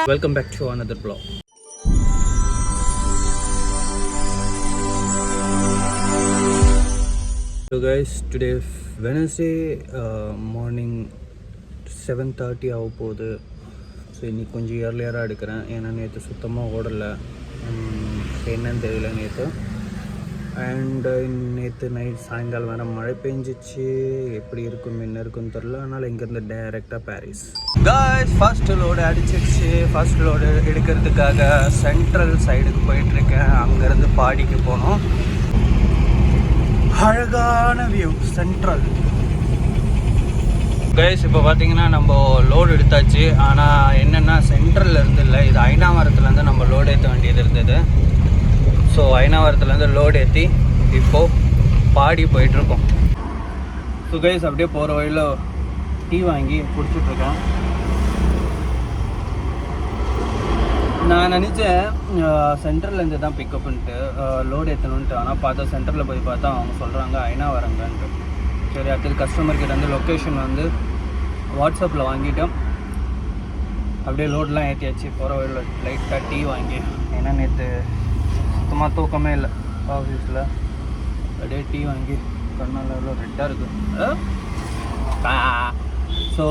Welcome back to another vlog. So guys, today Wednesday morning 7:30 ஆக போகுது. So இன்றைக்கி கொஞ்சம் இயர்லியராக எடுக்கிறேன், ஏன்னா நேற்று சுத்தமாக ஓடலை, என்னன்னு தெரியல நேற்று. அண்டு நேற்று நைட் சாயங்காலம் வேறு மழை பெஞ்சிச்சு, எப்படி இருக்கும் என்ன இருக்குன்னு தெரில. அதனால் இங்கேருந்து டைரெக்டாக பாரிஸ். காய்ஸ், ஃபர்ஸ்ட் லோடு அடிச்சிடுச்சு. ஃபர்ஸ்ட் லோடு எடுக்கிறதுக்காக சென்ட்ரல் சைடுக்கு போயிட்டுருக்கேன். அங்கேருந்து பாடிக்கு போனோம். அழகான வியூ சென்ட்ரல். கைஸ், இப்போ பார்த்தீங்கன்னா நம்ம லோடு எடுத்தாச்சு. ஆனால் என்னென்னா சென்ட்ரலில் இருந்து இல்லை, இது ஐநாவரத்துலேருந்து நம்ம லோடு ஏற்ற வேண்டியது இருந்தது. ஸோ ஐநாவரத்துலேருந்து லோடு ஏற்றி இப்போது பாடி போயிட்டுருக்கோம். ஸோ கைஸ், அப்படியே போகிற வழியில் டீ வாங்கி குடிச்சிட்ருக்கேன். நான் நினச்சேன் சென்ட்ரல்லேருந்து தான் பிக்கப்புன்ட்டு லோடு ஏற்றணுன்ட்டு. ஆனால் பார்த்தா சென்டரில் போய் பார்த்தா அவங்க சொல்கிறாங்க ஐநாவரங்கன்ட்டு. சரி, அடுத்தது கஸ்டமர்கிட்ட வந்து லொக்கேஷன் வந்து வாட்ஸ்அப்பில் வாங்கிட்டோம். அப்படியே லோடெலாம் ஏற்றியாச்சு. போகிற வழியில் லைட்டாக டீ வாங்கி, ஏன்னா நேற்று சுத்தமாக தூக்கமே இல்லை ஆஃபீஸில். அப்படியே டீ வாங்கி கண்ணால் எவ்வளோ ரெட்டாக இருக்குது. ஸோ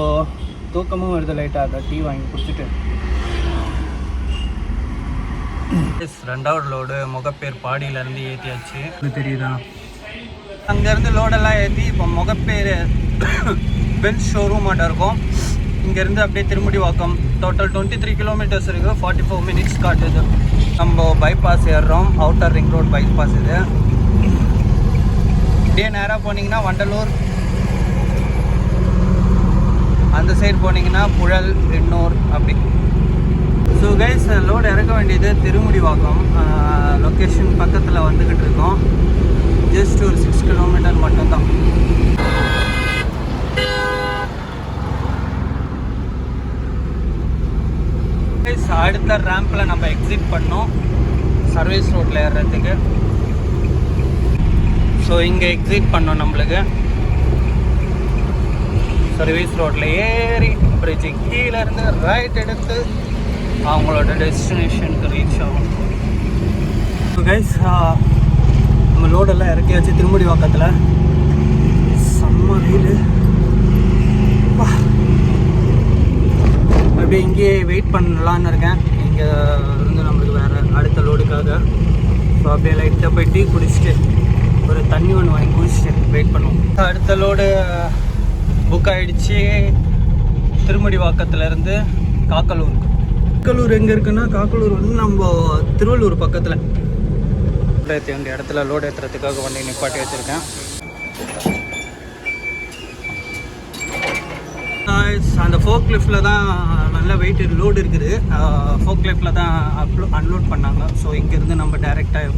தூக்கமும் வருது லைட்டாக. அதை டீ வாங்கி குடிச்சிட்டு ரெண்டாவது லோடு முகப்பேர் பாடியிலேருந்து ஏற்றியாச்சு. தெரியுதா? அங்கேருந்து லோடெல்லாம் ஏற்றி இப்போ முகப்பேர் பென்ஸ் ஷோரூம் மாட்ட இருக்கும். இங்கேருந்து அப்படியே திருமுடிவாக்கம் டோட்டல் 23 கிலோமீட்டர்ஸ் இருக்குது. 44 மினிட்ஸ் காட்டுது. நம்ம பைபாஸ் ஏறுறோம், அவுட்டர் ரிங் ரோட் பைபாஸ் இது. அப்படியே நேராக போனீங்கன்னா வண்டலூர், அந்த சைடு போனீங்கன்னா புழல், எண்ணூர் அப்படி. ஸோ கைஸ், லோடு இறக்க வேண்டியது திருமுடிவாக்கம் லொக்கேஷன் பக்கத்தில் வந்துக்கிட்டு இருக்கோம். ஜஸ்ட் ஒரு 6 கிலோமீட்டர் மட்டும்தான். அடுத்த ரேம்பில் நம்ம எக்ஸிட் பண்ணோம் சர்வீஸ் ரோட்டில் ஏறுறதுக்கு. ஸோ இங்கே எக்ஸிட் பண்ணோம். நம்மளுக்கு சர்வீஸ் ரோட்டில் ஏறி பிரிட்ஜு கீழேருந்து ரைட் எடுத்து அவங்களோட டெஸ்டினேஷனுக்கு ரீச் ஆகும். ஸோ கைஸ், நம்ம லோடெல்லாம் இறக்கியாச்சு திருமுடிவாக்கத்தில். செம்ம வீடு. அப்படியே இங்கேயே வெயிட் பண்ணலான்னு இருக்கேன். இங்கே இருந்து நம்மளுக்கு வேறு அடுத்த லோடுக்காக. ஸோ அப்படியே லைட்டாக போய் டீ குடிச்சிட்டு ஒரு தண்ணி ஒன்று வாங்கி குடிச்சிட்டு வெயிட் பண்ணுவோம். அடுத்த லோடு புக் ஆகிடுச்சு. திருமுடிவாக்கத்துலேருந்து காக்கலூருக்கு. காக்கலூர் எங்கே இருக்குன்னா, காக்கலூர் வந்து நம்ம திருவள்ளூர் பக்கத்தில். அந்த இடத்துல லோடு ஏற்றுறதுக்காக வண்டி நிப்பாட்டி வச்சுருக்கேன். அந்த ஃபோக் லிஃப்டில் தான் நல்ல வெயிட் லோடு இருக்குது. ஃபோக் லிஃப்டில் தான் அன்லோட் பண்ணாங்க. ஸோ இங்கேருந்து நம்ம டைரெக்டாக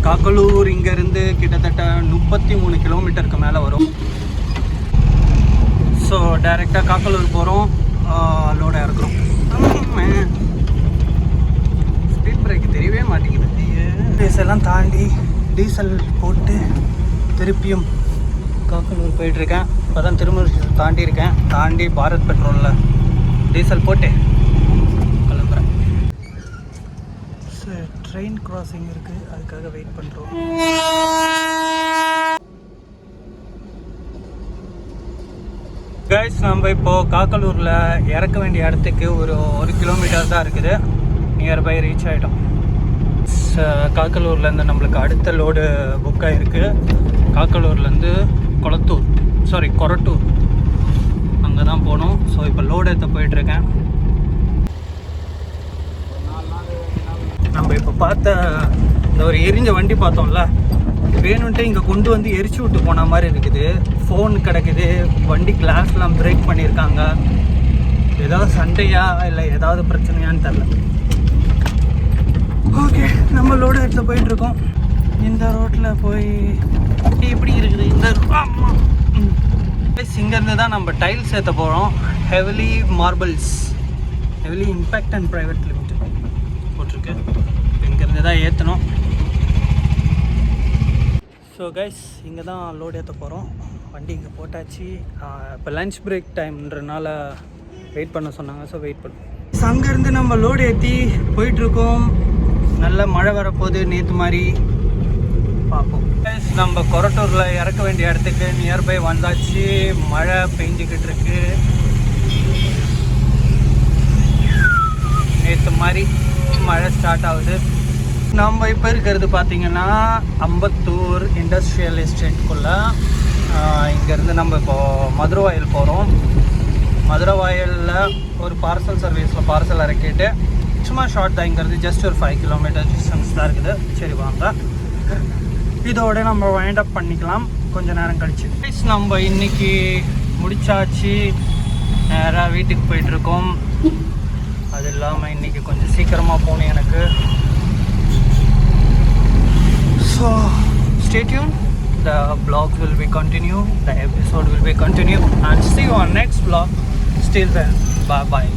காக்கலூர் இங்கேருந்து கிட்டத்தட்ட 33 கிலோமீட்டருக்கு மேலே வரும். ஸோ டைரெக்டாக காக்கலூர் போகிறோம், லோடை இறக்குறோம். ஸ்பீட் பிரேக் தெரியவே மாட்டேங்குது. டீசல்லாம் தாண்டி டீசல் போட்டு திருப்பியும் காக்கலூர் போயிட்டுருக்கேன். இப்போ தான் தாண்டி இருக்கேன். தாண்டி பாரத் பெட்ரோலில் டீசல் போட்டு கிளம்புறேன். ட்ரெயின் கிராசிங் இருக்குது, அதுக்காக வெயிட் பண்ணுறோம். கைஸ், நம்ம இப்போது காக்கலூரில் இறக்க வேண்டிய இடத்துக்கு ஒரு 1 கிலோமீட்டர் தான் இருக்குது. நியர்பை ரீச் ஆகிட்டோம். காக்கலூர்லேருந்து நம்மளுக்கு அடுத்த லோடு புக் ஆகிருக்கு. காக்கலூர்லேருந்து கொரட்டூர் அங்கே தான் போகணும். ஸோ இப்போ லோடு ஏற்ற போயிட்டுருக்கேன். நம்ம இப்போ பார்த்த இந்த ஒரு எரிஞ்ச வண்டி பார்த்தோம்ல, வேணுன்ட்டு இங்கே கொண்டு வந்து எரிச்சு விட்டு போன மாதிரி இருக்குது. ஃபோன் கிடக்குது, வண்டி கிளாஸ்லாம் பிரேக் பண்ணியிருக்காங்க. ஏதாவது சண்டையா இல்லை ஏதாவது பிரச்சனையான்னு தெரில. ஓகே, நம்ம லோடு எடுத்து போயிட்டுருக்கோம். இந்த ரோட்டில் போய் எப்படி இருக்குது இந்த இங்கேருந்து தான் நம்ம டைல்ஸ் ஏற்ற போகிறோம். Heavily marbles, heavily impact and private limited போட்டிருக்கு. இங்கேருந்து தான் ஏற்றணும். ஸோ கைஸ், இங்கே தான் லோடு ஏற்ற போகிறோம். வண்டி இங்கே போட்டாச்சு. இப்போ லன்ச் பிரேக் டைம்ன்றனால வெயிட் பண்ண சொன்னாங்க. ஸோ வெயிட் பண்ணுவோம். அங்கேருந்து நம்ம லோடு ஏற்றி போயிட்டுருக்கோம். நல்ல மழை வரப்போகுது நேற்று மாதிரி. பார்ப்போம். நம்ம கொரட்டூரில் இறக்க வேண்டிய இடத்துக்கு நியர்பை வந்தாச்சு. மழை பெஞ்சிக்கிட்டு இருக்கு. நேற்று மாதிரி மழை ஸ்டார்ட் ஆகுது. நம்ம இப்போ இருக்கிறது பார்த்திங்கன்னா அம்பத்தூர் இண்டஸ்ட்ரியல் எஸ்டேட்டுக்குள்ளே. இங்கேருந்து நம்ம இப்போது மதுரவாயல் போகிறோம். மதுரவாயலில் ஒரு பார்சல் சர்வீஸில் பார்சல் இறக்கிட்டு சும்மா ஷார்ட் தான். இங்கிறது ஜஸ்ட் ஒரு 5 கிலோமீட்டர் டிஸ்டன்ஸ் தான் இருக்குது. சரி வாங்க, இதோட நம்ம வைண்ட் அப் பண்ணிக்கலாம் கொஞ்ச நேரம் கழிச்சு. நம்ம இன்னைக்கு முடிச்சாச்சு. நேராக வீட்டுக்கு போயிட்டுருக்கோம். அது இல்லாமல் இன்றைக்கி கொஞ்சம் சீக்கிரமாக போகணும் எனக்கு. So stay tuned. The vlog will be continue. The episode will be continue. And see you on next vlog. Still then, bye bye.